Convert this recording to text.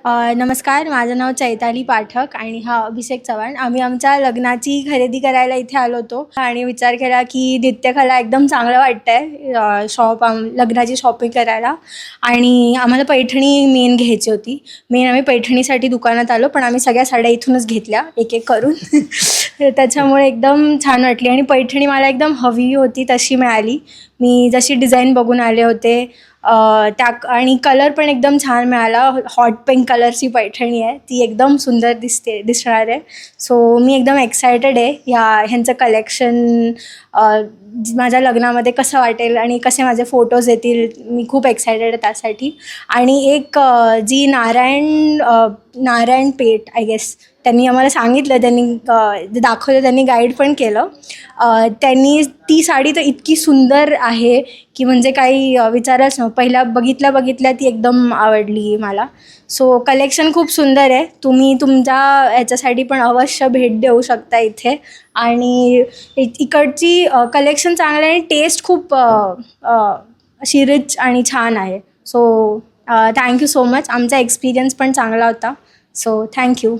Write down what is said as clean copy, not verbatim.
नमस्कार, माझं नाव चैताली पाठक आणि हा अभिषेक चव्हाण. आम्ही आमच्या लग्नाची खरेदी करायला इथे आलो होतो आणि विचार केला की नित्यकला एकदम चांगलं वाटतं आहे लग्नाची शॉपिंग करायला. आणि आम्हाला पैठणी मेन घ्यायची होती. आम्ही पैठणीसाठी दुकानात आलो, पण आम्ही सगळ्या साड्या इथूनच घेतल्या एक एक करून. त्याच्यामुळे एकदम छान वाटली आणि पैठणी मला एकदम हवी होती तशी मिळाली. मी जशी डिझाईन बघून आले होते त्या आणि कलर पण एकदम छान मिळाला. हॉट पिंक कलरची पैठणी आहे, ती एकदम सुंदर दिसणार आहे. सो मी एकदम एक्सायटेड आहे ह्यांचं कलेक्शन माझ्या लग्नामध्ये कसं वाटेल आणि कसे माझे फोटोज येतील. मी खूप एक्सायटेड आहे त्यासाठी. आणि एक जी नारायण पेठ आय गेस त्यांनी आम्हाला सांगितलं, त्यांनी दाखवलं, त्यांनी गाईड पण केलं. त्यांनी ती साडी तर इतकी सुंदर आहे की म्हणजे काही विचारच नव्हतं. पहिला बघितल्या ती एकदम आवडली मला. सो कलेक्शन खूप सुंदर आहे. तुम्ही तुमच्या ह्याच्यासाठी पण अवश्य भेट देऊ शकता इथे. आणि इकडची कलेक्शन चांगलं आहे आणि टेस्ट खूप अशी रिच आणि छान आहे. So thank you so much. आमचा एक्सपिरियन्स पण चांगला होता. So thank you.